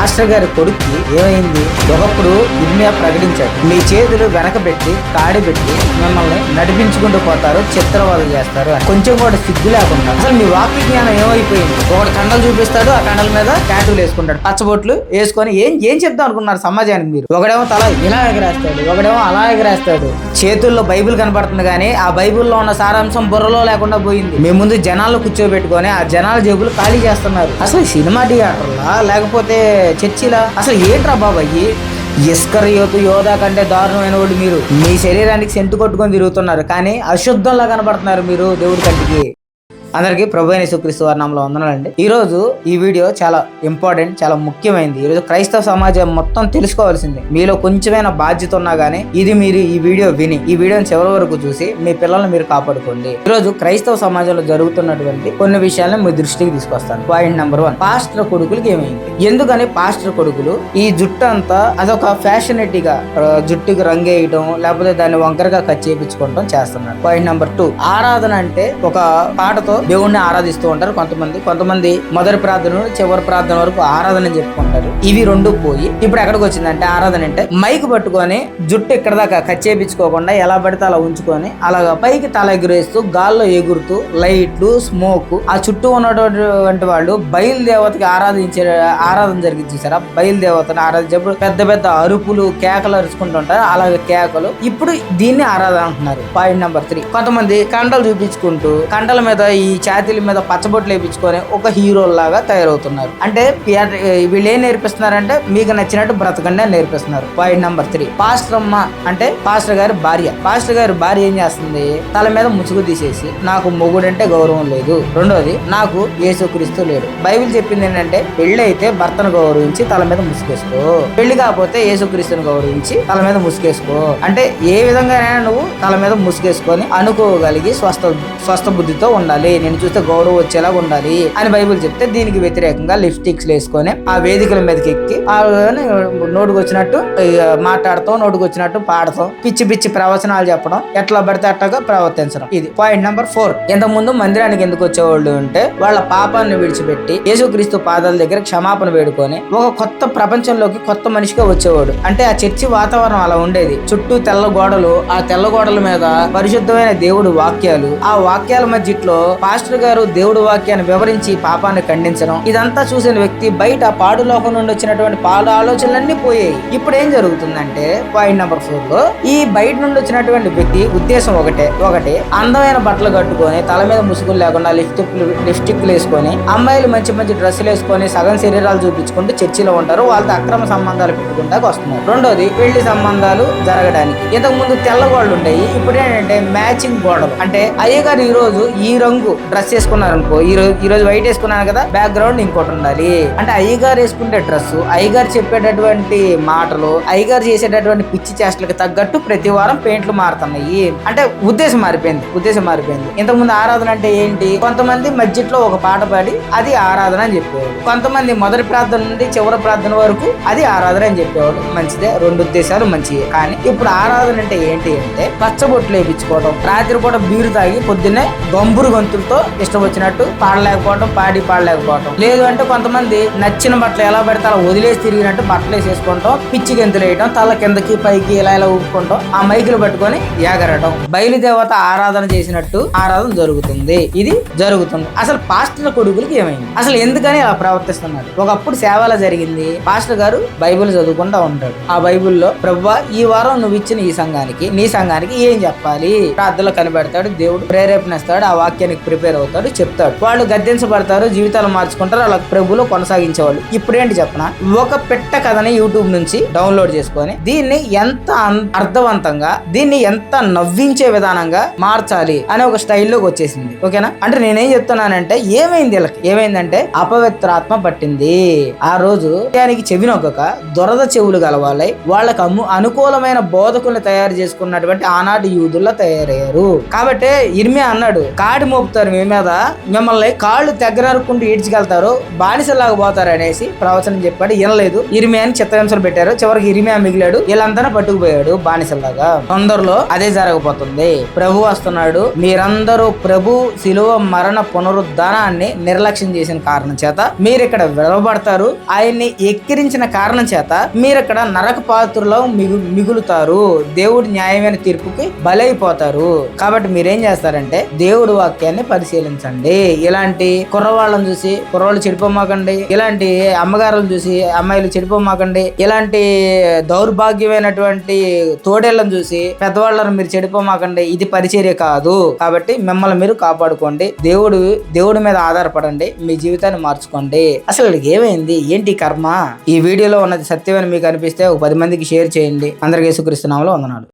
Pastor గారి కొడుక్కి ఏమైంది? ఒకప్పుడు ఇర్మియా ప్రకటించాడు, మీ చేతులు వెనకబెట్టి కాడి పెట్టి మిమ్మల్ని నడిపించుకుంటూ పోతారు, చిత్రవద చేస్తారు అని. కొంచెం కూడా సిగ్గు లేకుండా అసలు మీ వాక్య జ్ఞానం ఏమైపోయింది? ఒకటి కండలు చూపిస్తాడు, ఆ కండల మీద ట్యాటూలు వేసుకుంటాడు, పచ్చబొట్లు వేసుకొని ఏం చెప్దాం అనుకున్నారు సమాజానికి మీరు? ఒకడేమో తల ఇలా ఎగరేస్తాడు, ఒకడేమో అలా ఎగరేస్తాడు. చేతుల్లో బైబిల్ కనపడుతుంది కానీ ఆ బైబిల్లో ఉన్న సారాంశం బుర్రలో లేకుండా పోయింది. మీ ముందు జనాల్లో కూర్చోబెట్టుకొని ఆ జనాల జేబులు ఖాళీ చేస్తున్నారు. అసలు సినిమా థియేటర్లా లేకపోతే చర్చిలా? అసలు ఏంట్రా బాబాయ్? ఇస్కరియోతు యోధా కంటే దారుణమైన వాడు మీరు. మీ శరీరానికి సెంటు కొట్టుకొని తిరుగుతున్నారు కానీ అశుద్ధంలా కనబడుతున్నారు మీరు దేవుడి కంటికి. అందరికీ ప్రభు అయిన యేసుక్రీస్తు వారి నామములో వందనాలండి. ఈ రోజు ఈ వీడియో చాలా ఇంపార్టెంట్, చాలా ముఖ్యమైనది. ఈరోజు క్రైస్తవ సమాజం మొత్తం తెలుసుకోవాల్సింది. మీలో కొంచెమైనా బాధ్యత ఉన్నా గానీ మీరు ఈ వీడియో విని ఈ వీడియోని చివరి వరకు చూసి మీ పిల్లల్ని మీరు కాపాడుకోండి. ఈరోజు క్రైస్తవ సమాజంలో జరుగుతున్నటువంటి కొన్ని విషయాలను మీ దృష్టికి తీసుకొస్తాను. పాయింట్ నెంబర్ 1, పాస్టర్ కొడుకులకి ఏమైంది? ఎందుకని పాస్టర్ కొడుకులు ఈ జుట్టు అంతా అదొక ఫ్యాషనేటిగా జుట్టుకి రంగేయటం లేకపోతే దాన్ని వంకరగా కట్ చేయించుకోవటం చేస్తున్నారు. పాయింట్ నెంబర్ 2, ఆరాధన అంటే ఒక పాటతో దేవుణ్ణి ఆరాధిస్తూ ఉంటారు కొంతమంది మొదటి ప్రార్థన నుండి చివరి ప్రార్థన వరకు ఆరాధన చెప్పుకుంటారు. ఇవి రెండు పోయి ఇప్పుడు ఎక్కడికి వచ్చిందంటే ఆరాధన అంటే మైక్ పట్టుకొని జుట్టు ఇక్కడ దాకా కట్ చేయించుకోకుండా ఎలా పడితే అలా ఉంచుకొని అలాగా పైకి తల ఎగురేస్తూ గాల్లో ఎగురుతూ లైట్లు స్మోక్ ఆ చుట్టూ ఉన్నటువంటి వాళ్ళు బయలుదేవతకి ఆరాధన జరిగించేసారా? బయలుదేవతను ఆరాధించేప్పుడు పెద్ద పెద్ద అరుపులు కేకలు అరుచుకుంటుంటారు. అలాగే కేకలు ఇప్పుడు దీన్ని ఆరాధన అంటున్నారు. పాయింట్ నెంబర్ 3, కొంతమంది కండలు చూపించుకుంటూ కండల మీద ఈ ఛాతీల మీద పచ్చబొట్లు వేయించుకొని ఒక హీరో లాగా తయారవుతున్నారు. అంటే వీళ్ళు ఏం నేర్పిస్తున్నారంటే మీకు నచ్చినట్టు బ్రతకండి అని నేర్పిస్తున్నారు. పాయింట్ నెంబర్ 3, పాస్టర్ అమ్మ అంటే పాస్టర్ గారి భార్య ఏం చేస్తుంది? తల మీద ముసుగు తీసేసి నాకు మొగుడంటే గౌరవం లేదు, రెండోది నాకు యేసుక్రీస్తు లేడు. బైబిల్ చెప్పింది ఏంటంటే పెళ్లి అయితే భర్తను గౌరవించి తల మీద ముసుగేసుకో, పెళ్లి కాకపోతే యేసుక్రీస్తుని గౌరవించి తల మీద ముసుగేసుకో. అంటే ఏ విధంగానైనా నువ్వు తల మీద ముసుగేసుకొని అనుకోగలిగి స్వస్థ బుద్ధితో ఉండాలి, నేను చూస్తే గౌరవం వచ్చేలాగా ఉండాలి అని బైబిల్ చెప్తే దీనికి వ్యతిరేకంగా లిప్స్టిక్స్ వేసుకొని ఆ వేదికల మీదకి ఎక్కి నోటుకు వచ్చినట్టు మాట్లాడతాం, నోటుకు వచ్చినట్టు పాడతాం, పిచ్చి ప్రవచనాలు చెప్పడం, ఎట్లా పడితే అట్టగా ప్రవర్తించడం. ఇది పాయింట్ నెంబర్ 4. ఇంతకుముందు మందిరానికి ఎందుకు వచ్చేవాళ్ళు అంటే వాళ్ళ పాపాన్ని విడిచిపెట్టి యేసుక్రీస్తు పాదాల దగ్గర క్షమాపణ వేడుకొని ఒక కొత్త ప్రపంచంలోకి కొత్త మనిషిగా వచ్చేవాడు. అంటే ఆ చర్చి వాతావరణం అలా ఉండేది. చుట్టూ తెల్ల గోడలు, ఆ తెల్ల గోడల మీద పరిశుద్ధమైన దేవుడు వాక్యాలు, ఆ వాక్యాల మధ్యలో పాస్టర్ గారు దేవుడు వాక్యాన్ని వివరించి పాపాన్ని ఖండించడం. ఇదంతా చూసిన వ్యక్తి బయట పాడు లోకం నుండి వచ్చినటువంటి పాడు ఆలోచనలన్నీ పోయాయి. ఇప్పుడు ఏం జరుగుతుందంటే పాయింట్ నెంబర్ 4 లో ఈ బయట నుండి వచ్చినటువంటి వ్యక్తి ఉద్దేశం ఒకటే అందమైన బట్టలు కట్టుకొని తల మీద ముసుగులు లేకుండా లిప్స్టిక్లు వేసుకొని అమ్మాయిలు మంచి డ్రెస్సులు వేసుకొని సగం శరీరాలు చూపించుకుంటూ చర్చిలో ఉంటారు. వాళ్ళతో అక్రమ సంబంధాలు పెట్టుకుంటా వస్తున్నారు. రెండోది పెళ్లి సంబంధాలు జరగడానికి ఇంతకు ముందు తెల్ల గోడలు ఉంటాయి, ఇప్పుడు ఏంటంటే మ్యాచింగ్ గోడలు. అంటే అయ్యగారు ఈ రోజు ఈ రంగు డ్రెస్ వేసుకున్నారు అనుకో, ఈ రోజు వైట్ వేసుకున్నాను కదా, బ్యాక్గ్రౌండ్ ఇంకోటి ఉండాలి. అంటే అయ్యగారు వేసుకుంటే డ్రెస్, అయ్యగారు చెప్పేటటువంటి మాటలు, అయ్యగారు చేసేటటువంటి పిచ్చి చేష్టలకు తగ్గట్టు ప్రతి వారం పెయింట్లు మారుతున్నాయి. అంటే ఉద్దేశం మారిపోయింది. ఇంతకుముందు ఆరాధన అంటే ఏంటి? కొంతమంది మధ్యలో ఒక పాట పాడి అది ఆరాధన అని చెప్పేవాడు, కొంతమంది మొదటి ప్రార్థన నుండి చివరి ప్రార్థన వరకు అది ఆరాధన అని చెప్పేవాడు. మంచిదే, రెండు ఉద్దేశాలు మంచివి. కానీ ఇప్పుడు ఆరాధన అంటే ఏంటి అంటే పచ్చబొట్లు వేయించుకోవడం, రాత్రి పూట బీరు తాగి పొద్దున్నే గంబురు గొంతులతో ఇష్టం వచ్చినట్టు పాడలేకపోవటం లేదు. అంటే కొంతమంది నచ్చిన బట్టలు ఎలా పడితే అలా వదిలేసి తిరిగినట్టు బట్టలు వేసేసుకుంటాం, పిచ్చి గెంతులు వేయటం, తల కిందకి పైకి ఇలా ఊపుకుంటాం, ఆ మైకులు పట్టుకొని ఎగరటం, బయలుదేవత ఆరాధన చేసినట్టు ఆరాధన జరుగుతుంది. ఇది జరుగుతుంది. అసలు పాస్టర్ కొడుకులకి ఏమైంది? అసలు ఎందుకని అలా ప్రవర్తిస్తున్నారు? ఒకప్పుడు సేవలా జరిగింది. పాస్టర్ గారు బైబిల్ చదువుకుంటా ఉంటాడు. ఆ బైబిల్లో ప్రభువా ఈ వారం నువ్వు ఇచ్చిన నీ సంఘానికి ఏం చెప్పాలి? ప్రార్థనలో కనిపెడతాడు, దేవుడు ప్రేరేపణిస్తాడు, ఆ వాక్యానికి ప్రిపేర్ అవుతాడు, చెప్తాడు. వాళ్ళు గద్దెంచబడతారు, జీవితాలు మార్చుకుంటారు, అలా ప్రభువులో కొనసాగించేవాళ్ళు. ఇప్పుడేంటి చెప్పనా, ఒక పెట్ట కథని యూట్యూబ్ నుంచి డౌన్లోడ్ చేసుకొని దీన్ని ఎంత అర్థవంతంగా, దీన్ని ఎంత నవ్వించే విధానంగా మార్చాలి అనే ఒక స్టైల్లోకి వచ్చేసింది. ఓకేనా? అంటే నేనేం చెప్తున్నానంటే ఏమైందంటే అపవిత్రాత్మ పట్టింది. ఆ రోజు దానికి చెవినొక్కక దొరద చెవులు గలవాళ్ళై వాళ్ళకు అనుకూలమైన బోధకుల్ని తయారు చేసుకున్నటువంటి ఆనాటి యూదుల్లో తయారయ్యారు. కాబట్టి ఇర్మియా అన్నాడు, కాడి మోపుతారు చేస్తారు మీ మీద, మిమ్మల్ని కాళ్ళు తెగ్గనరుకుంటూ ఈడ్చుకెళ్తారు, బానిసలాగా పోతారు అనేసి ప్రవచనం చెప్పాడు. వినలేదు, ఇర్మియాని చిత్రహింసలు పెట్టారు. చివరికి ఇర్మియా మిగిలాడు, వీళ్ళంతా పట్టుకుపోయాడు బానిసలాగా. తొందరలో అదే జరగబోతుంది. ప్రభు వస్తున్నాడు. మీరందరూ ప్రభు శిలువ మరణ పునరుద్ధానాన్ని నిర్లక్ష్యం చేసిన కారణం చేత మీరు ఇక్కడ విడవబడతారు. ఆయన్ని ఎక్కిరించిన కారణం చేత మీరు ఇక్కడ నరక పాత్రలో మిగులుతారు. దేవుడి న్యాయమైన తీర్పుకి బలైపోతారు. కాబట్టి మీరేం చేస్తారంటే దేవుడి వాక్యాన్ని పరిశీలించండి. ఇలాంటి కుర్రవాళ్ళని చూసి కుర్రవాళ్ళు చెడిపోమాకండి, ఇలాంటి అమ్మగారులను చూసి అమ్మాయిలు చెడిపోమాకండి, ఇలాంటి దౌర్భాగ్యమైనటువంటి తోడేళ్లను చూసి పెద్దవాళ్ళని మీరు చెడిపోమాకండి. ఇది పరిచర్య కాదు. కాబట్టి మిమ్మల్ని మీరు కాపాడుకోండి. దేవుడి మీద ఆధారపడండి. మీ జీవితాన్ని మార్చుకోండి. అసలు ఏమైంది, ఏంటి కర్మ? ఈ వీడియోలో ఉన్నది సత్యమని మీకు అనిపిస్తే ఒక 10 మందికి షేర్ చేయండి. అందరికీ యేసుక్రీస్తు నామములో వందనాలు.